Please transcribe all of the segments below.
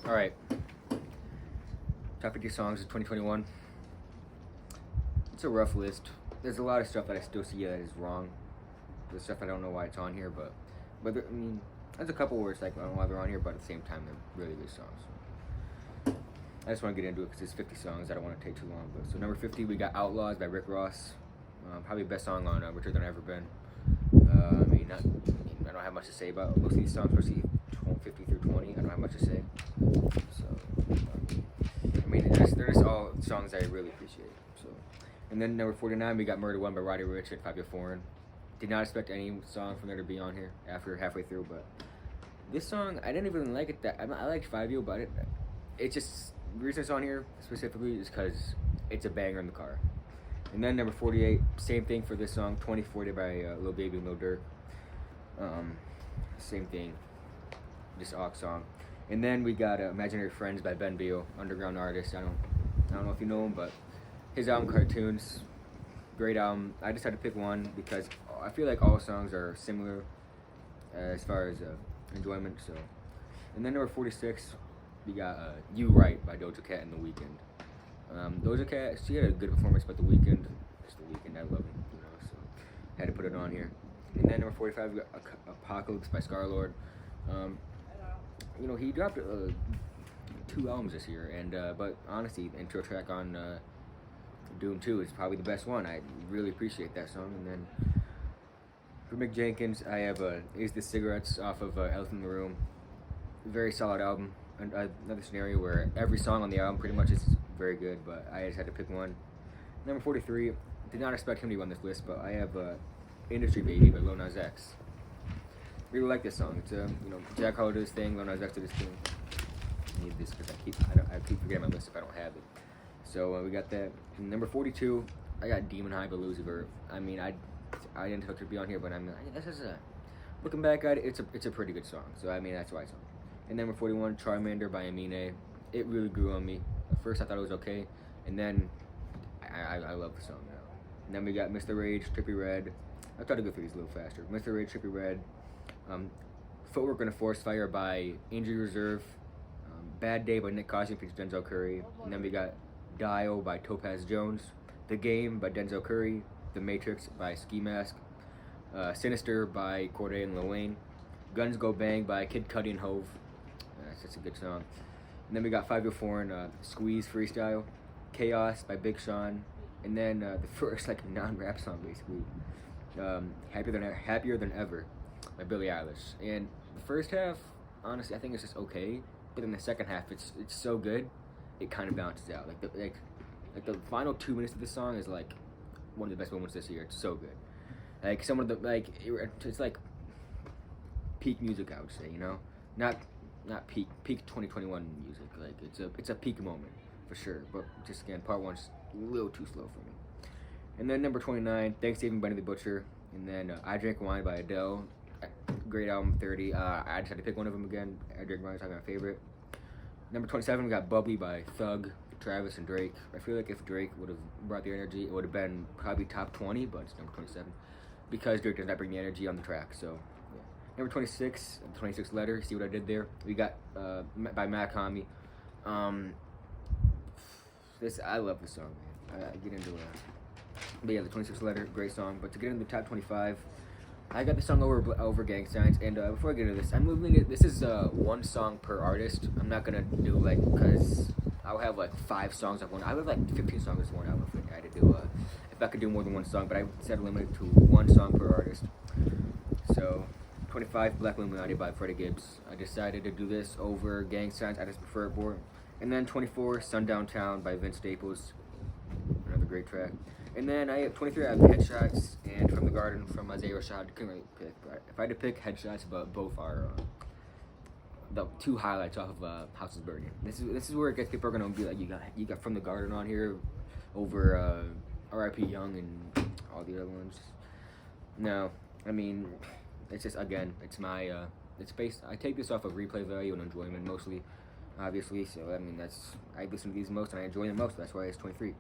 Alright, top 50 songs of 2021. It's a rough list. There's a lot of stuff that I still see that is wrong. There's stuff I don't know why it's on here, but there's a couple where it's like I don't know why they're on here, but at the same time, they're really good songs. I just want to get into it because it's 50 songs. I don't want to take too long. But so number 50, we got Outlaws by Rick Ross. Probably the best song on Richer Than I've Ever Been. I don't have much to say about most of these songs, especially 50 through 20. I don't have much to say. So, they're just all songs I really appreciate. So, and then number 49, we got Murder One by Roddy Ricch and Fabio Foreign. Did not expect any song from there to be on here after halfway through, but this song I didn't even like it. I liked Fabio, but it's just the reason it's on here specifically is because it's a banger in the car. And then number 48, same thing for this song, 2040 by Lil Baby and Lil Durk. Same thing, just aux song. And then we got Imaginary Friends by Ben Beal, underground artist. I don't know if you know him, but his album Cartoons, great album. I just had to pick one because I feel like all songs are similar as far as enjoyment. So, and then number 46, we got You Right by Doja Cat and The Weeknd. Doja Cat, she had a good performance, but The Weeknd, just The Weeknd, I love him, so had to put it on here. And then number 45, we got Apocalypse by Scarlord. He dropped 2 albums this year, and but honestly, the intro track on Doom 2 is probably the best one. I really appreciate that song. And then for Mick Jenkins, I have Is the Cigarettes off of Elephant in the Room. Very solid album. Another scenario where every song on the album pretty much is very good, but I just had to pick one. Number 43, did not expect him to be on this list, but I have Industry Baby by Lil Nas X. Really like this song. It's Jack Harlow did his thing, Lil Nas X did his thing. I need this because I keep forgetting my list if I don't have it. So we got that. And number 42, I got Demon High by Lil Uzi Vert. I didn't expect it to be on here, but this is looking back at it, it's a pretty good song. So that's why it's on. And number 41, Charmander by Amine. It really grew on me. At first I thought it was okay, and then I love the song now. And then we got Mr. Rage, Trippie Redd. I tried to go through these a little faster. Mr. Rage, Trippie Redd. Footwork in a Forest Fire by Injury Reserve. Bad Day by Nick Cosby features Denzel Curry. And then we got Dio by Topaz Jones. The Game by Denzel Curry. The Matrix by Ski Mask. Sinister by Cordae and Lil Wayne. Guns Go Bang by Kid Cudi and Hove. That's a good song. And then we got Fabio Foreign, Squeeze Freestyle. Chaos by Big Sean. And then the first non-rap song basically. Happier Than Ever by Billie Eilish. And the first half, honestly, I think it's just okay. But then the second half, it's so good, it kind of bounces out. The final 2 minutes of the song is like one of the best moments this year. It's so good. Some of the it's like peak music, I would say. Not peak 2021 music. It's a peak moment for sure. But just again, part one's a little too slow for me. And then number 29, Thanksgiving by Benny the Butcher. And then I Drank Wine by Adele. Great album. 30. I just had to pick one of them again. I Drink Wine is my favorite. Number 27, we got Bubbly by Thug, Travis, and Drake. I feel like if Drake would have brought the energy, it would have been probably top 20, but it's number 27 because Drake does not bring the energy on the track. So, yeah. Number 26, 26 Letter. See what I did there? We got by Matt Kami. I love this song, man. I get into it. But yeah, the 26 Letter, great song. But to get into the top 25, I got the song over Gang Signs. And before I get into this, I'm moving it. This is one song per artist. I'm not gonna do because I'll have 5 songs of one. I would 15 songs of one album if I had to do if I could do more than one song. But I said limited to one song per artist. So 25, Black Illuminati by Freddie Gibbs. I decided to do this over Gang Signs. I just prefer it more. And then 24, Sundown Town by Vince Staples. Another great track. And then I have 23, I have Headshots and From the Garden from Isaiah Rashad. Couldn't really pick, but if I had to pick Headshots, but both are the 2 highlights off of Houses Burning. This is where it gets people are gonna be like, you got From the Garden on here over R.I.P. Young and all the other ones. No, it's just it's my it's based. I take this off of replay value and enjoyment mostly, obviously. So I listen to these most and I enjoy them most. That's why it's 23.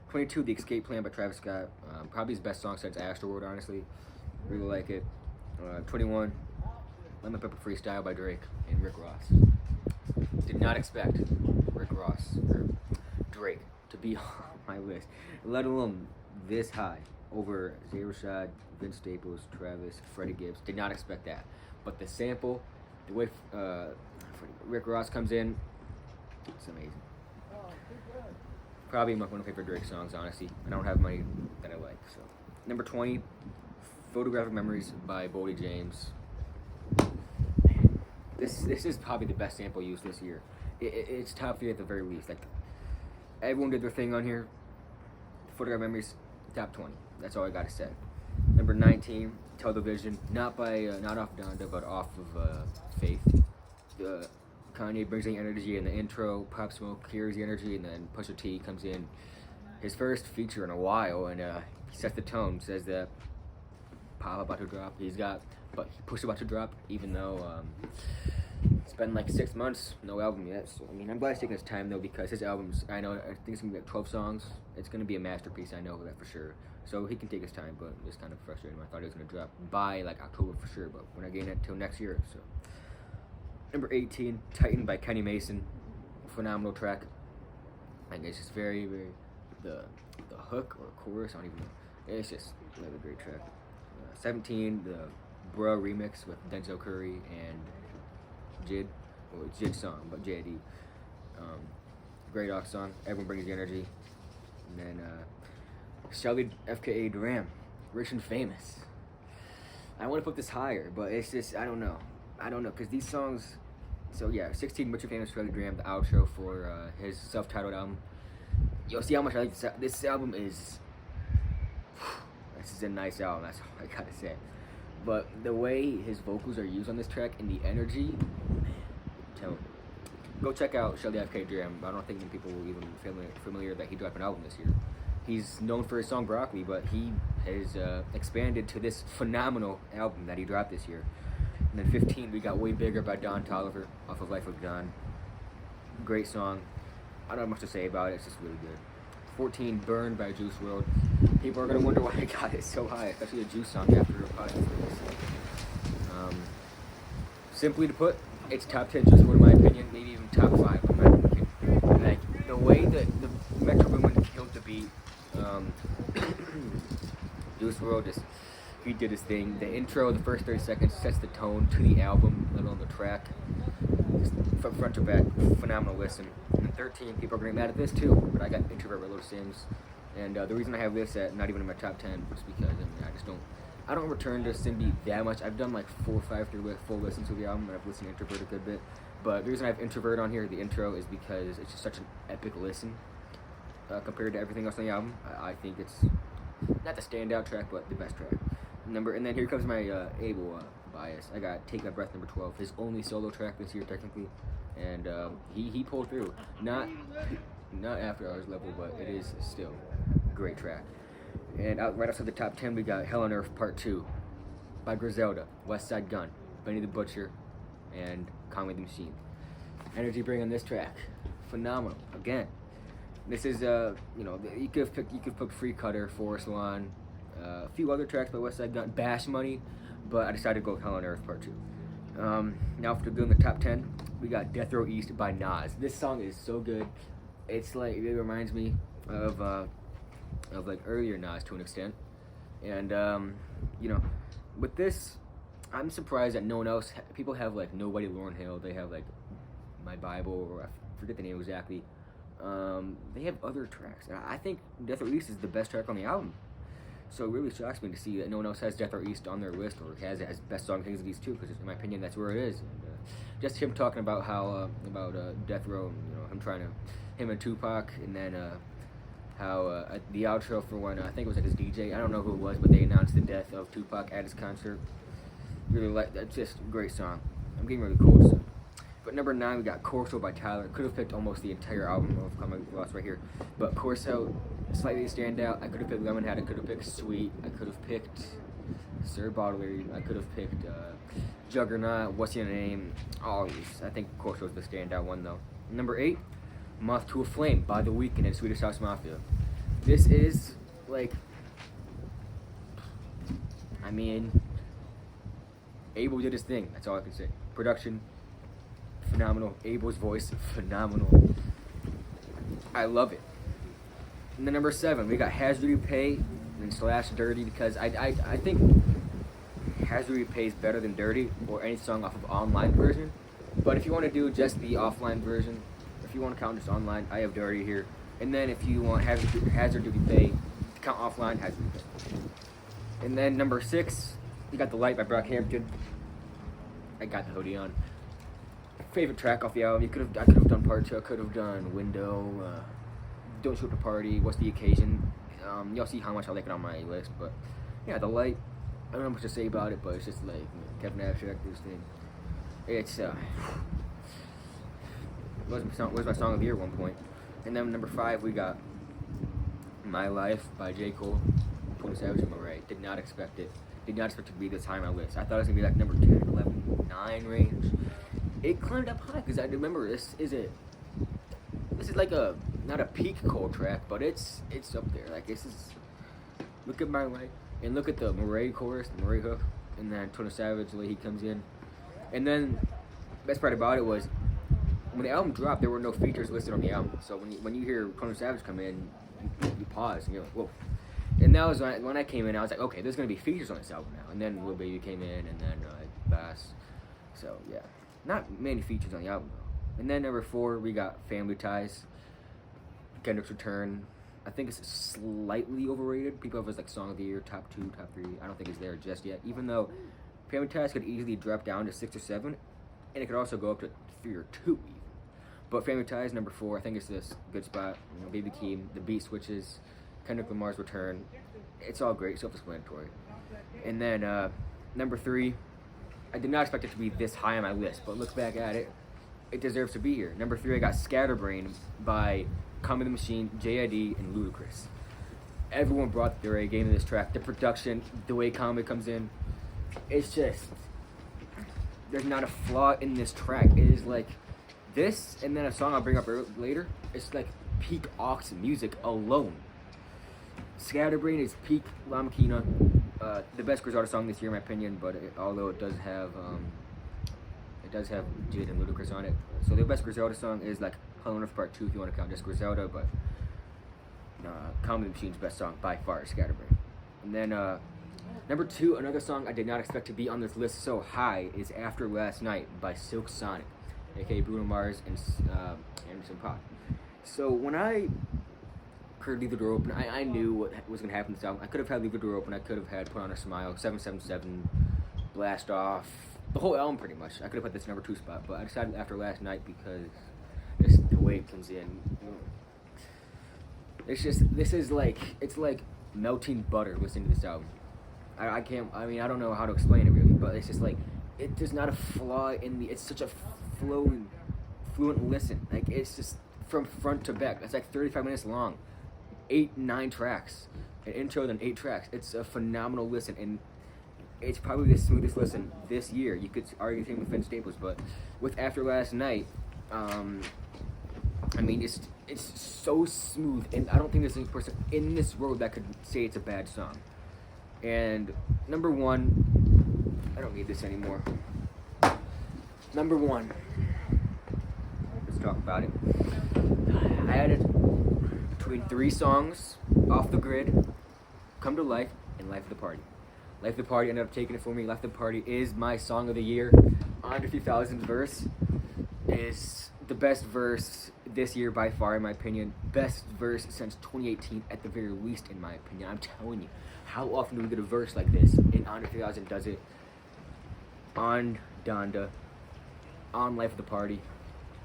22, The Escape Plan by Travis Scott. Probably his best song since Astroworld, honestly. Really like it. 21, Lemon Pepper Freestyle by Drake and Rick Ross. Did not not expect Rick Ross or Drake to be on my list, let alone this high over Zay Rashad, Vince Staples, Travis, Freddie Gibbs. Did not expect that. But the sample, the way Rick Ross comes in, it's amazing. Probably one of my favorite Drake songs, honestly. I don't have many that I like. So, number 20, Photographic Memories by Boldy James. This is probably the best sample used this year. It's top 3 at the very least. Like, everyone did their thing on here. Photographic Memories, top 20. That's all I gotta say. Number 19, Television, not off Donda, but off of Faith. Kanye brings the energy in the intro, Pop Smoke carries the energy, and then Pusha T comes in. His first feature in a while, and he sets the tone. Says that Pop about to drop. Push about to drop, even though it's been like 6 months, no album yet. So I mean, I'm glad he's taking his time though, because his albums, I think it's gonna be like 12 songs. It's gonna be a masterpiece. I know that for sure. So he can take his time, but it's kind of frustrating. I thought he was gonna drop by like October for sure, but we're not getting it till next year. So. Number 18, Titan by Kenny Mason. Phenomenal track. And it's just very, very, the hook or chorus, I don't even know. It's just another great track. 17, the Bruh remix with Denzel Curry and Jid. Well, it's Jid's song, but J.D. Great off song. Everyone brings the energy. And then Shelly FKA Duran, Rich and Famous. I want to put this higher, but it's just, I don't know, because these songs, so yeah, 16, Richard Famous, Shelly Duran, the outro for his self-titled album. You'll see how much I like this. This album is, this is a nice album, that's all I gotta say. But the way his vocals are used on this track and the energy, man, tell me. Go check out Shelly FKA Duran. I don't think many people will even be familiar that he dropped an album this year. He's known for his song Broccoli, but he has expanded to this phenomenal album that he dropped this year. And then 15, we got Way Bigger by Don Toliver off of Life of Don. Great song. I don't have much to say about it. It's just really good. 14, Burn by Juice WRLD. People are going to wonder why I got it so high, especially a Juice song after a podcast. Simply to put, it's top 10 Juice WRLD in my opinion, maybe even top 5 in my opinion. Like, the way that the Metro Boomin killed the beat, Juice WRLD just, he did his thing. The intro, the first 30 seconds, sets the tone to the album, let alone the track. Just from front to back, phenomenal listen. And 13, people are going to be mad at this too, but I got Introvert by Lil Sims. And the reason I have this at not even in my top 10 is because I don't return to Cindy that much. I've done like 4 or 5 full listens to the album, and I've listened to Introvert a good bit. But the reason I have Introvert on here, the intro, is because it's just such an epic listen compared to everything else on the album. I think it's not the standout track, but the best track. And then here comes my Abel bias. I got Take My Breath, number 12, his only solo track this year technically, and he pulled through. Not After Hours level, but it is still a great track. And right outside the top 10, we got Hell on Earth Part 2 by Griselda, Westside Gunn, Benny the Butcher, and Conway the Machine. Energy Bring on this track, phenomenal. Again, this is you could have picked Free Cutter, Forest Lawn, a few other tracks by Westside Gunn, Bash Money, but I decided to go with Hell on Earth Part 2. Now for the top 10, we got Death Row East by Nas. This song is so good. It's like, it reminds me of like earlier Nas to an extent. And with this, I'm surprised that no one else, people have like Nobody, Lauryn Hill, they have like My Bible, or I forget the name exactly. They have other tracks. I think Death Row East is the best track on the album. So it really shocks me to see that no one else has Death Row East on their list, or has it as best song Kings of East too, because in my opinion that's where it is. And, just him talking about how Death Row, and, him and Tupac, and then how the outro for when I think it was like his DJ, I don't know who it was, but they announced the death of Tupac at his concert. Really like that's just a great song. I'm getting really cold. So. But number 9, we got Corso by Tyler. Could have picked almost the entire album of Come Lost right here. But Corso, slightly standout. I could have picked Lemonhead. I could have picked Sweet. I could have picked Sir Baudelaire. I could have picked Juggernaut. What's Your Name? All these. I think Corso is the standout one though. Number 8, Moth to a Flame by The Weeknd and Swedish House Mafia. This is like, Abel did his thing. That's all I can say. Production, phenomenal. Abel's voice, phenomenal. I love it. And then number 7, we got Hazard Repay and slash Dirty, because I think Hazard Repay is better than Dirty or any song off of online version. But if you want to do just the offline version, if you want to count just online, I have Dirty here. And then if you want Hazard Repay to count offline, Hazard Repay. And then number 6, you got The Light by Brockhampton. I got the hoodie on. Favorite track off the album. I could have done Part 2. I could have done Window. Don't Show Up the Party. What's the Occasion? Y'all see how much I like it on my list. But yeah, The Light. I don't know much to say about it, but it's just like Kevin Abstract, this thing. It's was my song of the year at one point. And then number 5, we got My Life by J. Cole, 20 Savage, and Murray. Did not expect it. Did not expect it to be this high on my list. I thought it was gonna be like number 10, 11, 9 range. It climbed up high because I remember this is like a not a peak Cole track, but it's up there. Like this is, look at My Life and look at the Murray chorus, the Murray hook, and then 20 Savage, he comes in, and then best part about it was when the album dropped, there were no features listed on the album. So when you hear 20 Savage come in, you pause and you're like, whoa. And that was when I came in, I was like, okay, there's gonna be features on this album now. And then Lil Baby came in, and then Bass. So yeah, not many features on the album though. And then number 4, we got Family Ties, Kendrick's Return. I think it's slightly overrated. People have it as like song of the year, top 2, top 3. I don't think it's there just yet. Even though Family Ties could easily drop down to 6 or 7, and it could also go up to 3 or 2 even. But Family Ties, number 4, I think it's this good spot. You know, Baby Keem, the beat switches, Kendrick Lamar's Return. It's all great, self-explanatory. And then number 3, I did not expect it to be this high on my list, but look back at it, it deserves to be here. Number 3, I got Scatterbrain by Come the Machine, JID, and Ludacris. Everyone brought their A game to this track. The production, the way Common comes in, it's just, there's not a flaw in this track. It is like this, and then a song I'll bring up later, it's like peak Aux music alone. Scatterbrain is peak La Maquina, the best Griselda song this year in my opinion, but although it does have Jid and Ludacris on it. So the best Griselda song is like Hell on Earth Part 2 if you want to count just Griselda, but Comedy Machine's best song by far is Scatterbrain. And then number 2, another song I did not expect to be on this list so high is After Last Night by Silk Sonic, aka Bruno Mars and Anderson .Paak. So when I heard Leave the Door Open, I knew what was going to happen to this album. I could have had Leave the Door Open, I could have had Put on a Smile, 777, Blast Off, the whole album pretty much. I could have put this number 2 spot, but I decided After Last Night because the way it comes in. It's just, it's like melting butter listening to this album. I don't know how to explain it really, but it's just like, there's not a flaw in it's such a fluent listen. Like, it's just from front to back. It's like 35 minutes long, 8-9 tracks, an intro, then 8 tracks. It's a phenomenal listen, and it's probably the smoothest listen this year. You could argue the same with Vince Staples, but with After Last Night, it's so smooth, and I don't think there's a person in this world that could say it's a bad song. And number 1, I don't need this anymore. Number 1, let's talk about it. I had it between 3 songs, Off the Grid, Come to Life, and Life of the Party. Life of the Party ended up taking it for me. Life of the Party is my song of the year. Andre 3000's verse is the best verse this year by far, in my opinion. Best verse since 2018 at the very least, in my opinion. I'm telling you, how often do we get a verse like this? And Andre 3000 does it on Donda, on Life of the Party,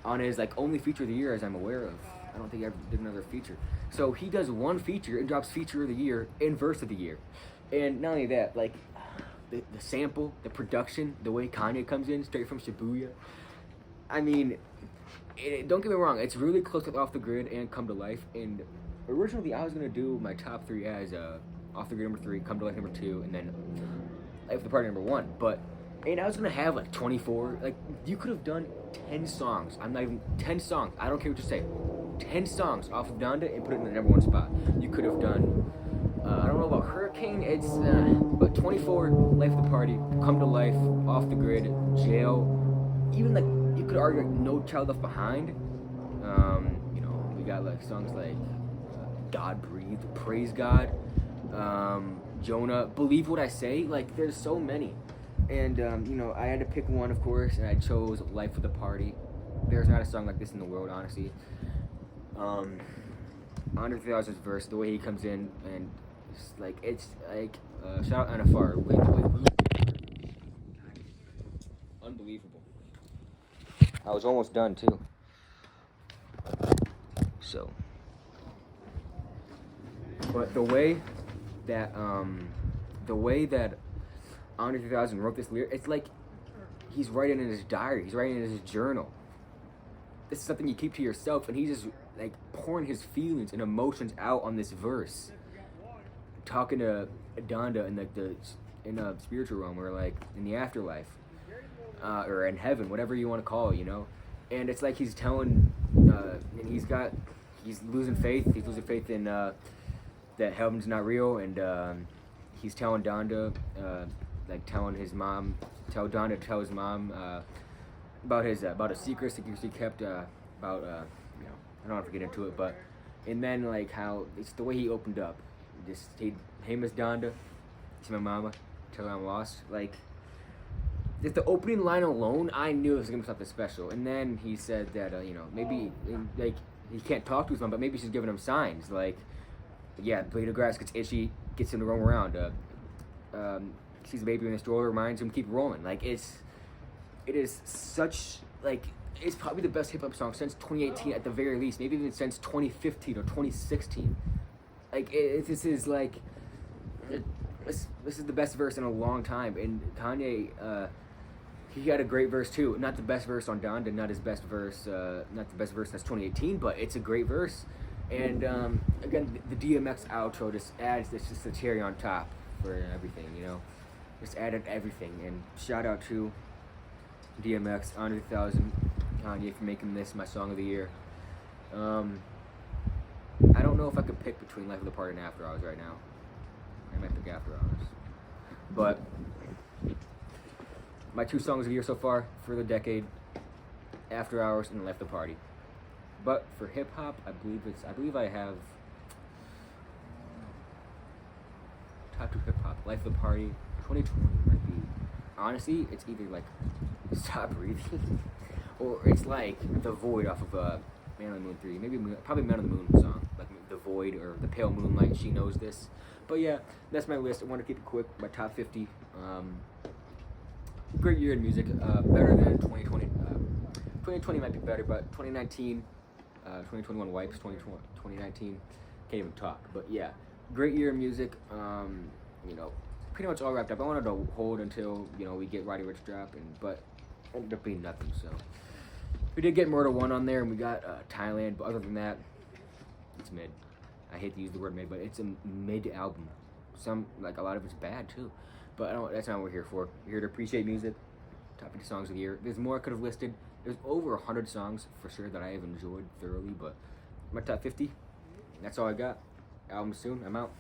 on his only feature of the year as I'm aware of. I don't think he ever did another feature. So he does one feature and drops feature of the year and verse of the year. And not only that, the sample, the production, the way Kanye comes in straight from Shibuya. I mean, don't get me wrong, it's really close with Off the Grid and Come to Life. And originally I was going to do my top 3 as Off the Grid number 3, Come to Life number 2, and then Life of the Party number 1. But I was going to have 24. You could have done 10 songs. I'm not even 10 songs. I don't care what you say. 10 songs off of Donda and put it in the number 1 spot. You could have done, I don't know about Hurricane, but 24, Life of the Party, Come to Life, Off the Grid, Jail. Even you could argue like, No Child Left Behind. You know, we got like songs like God Breathe, Praise God, Jonah, Believe What I Say. Like, there's so many. And, you know, I had to pick one, of course, and I chose Life of the Party. There's not a song like this in the world, honestly. Andre 3000's verse, the way he comes in, and it's like, shout out Anafar. Wait. Unbelievable. I was almost done, too. So. But the way that Andre 3000 wrote this lyric, it's like he's writing in his diary, he's writing in his journal. This is something you keep to yourself, and he's just like pouring his feelings and emotions out on this verse, talking to Donda in like in a spiritual realm, or like in the afterlife, or in heaven, whatever you want to call it, you know. And it's like he's telling, and he's losing faith. He's losing faith in that heaven's not real, and he's telling Donda, like telling his mom, tell Donda to tell his mom about a secret he kept about you know, I don't want to get into it, but and then like how it's the way he opened up, just hey Miss Donda, to my mama, tell her I'm lost. Like just the opening line alone, I knew it was gonna be something special. And then he said that you know, maybe like he can't talk to his mom, but maybe she's giving him signs like, yeah, blade of grass gets itchy, gets him to roam around. Sees a baby in the stroller, reminds him keep rolling. Like it is such like it's probably the best hip hop song since 2018 at the very least, maybe even since 2015 or 2016. Like this is like this is the best verse in a long time. And Kanye, he had a great verse too. Not the best verse on Donda, not his best verse, not the best verse since 2018, but it's a great verse. And again, the DMX outro just adds this just a cherry on top for everything, you know. Just added everything. And shout out to DMX, Andre 3000, Kanye for making this my song of the year. I don't know if I could pick between Life of the Party and After Hours right now. I might pick After Hours. But my two songs of the year so far for the decade, After Hours and Life of the Party. But for hip hop, I believe I have top two hip hop, Life of the Party, 2020 might be. Honestly, it's either like Stop Breathing or it's like The Void off of Man on the Moon 3. Maybe probably Man on the Moon song, like The Void or The Pale Moonlight, She Knows This. But yeah, that's my list. I want to keep it quick. My top 50. Great year in music. Better than 2020. 2020 might be better, but 2019, 2021 wipes. 2019 can't even talk. But yeah, great year in music. You know, pretty much all wrapped up. I wanted to hold until you know we get Roddy Ricch drop, but ended up being nothing. So we did get Murder One on there, and we got Thailand. But other than that, it's mid. I hate to use the word mid, but it's a mid album. Some like a lot of it's bad too, but I don't. That's not what we're here for. We're here to appreciate music. Top 50 songs of the year. There's more I could have listed. There's over 100 songs for sure that I have enjoyed thoroughly, but my top 50. That's all I got. Album soon. I'm out.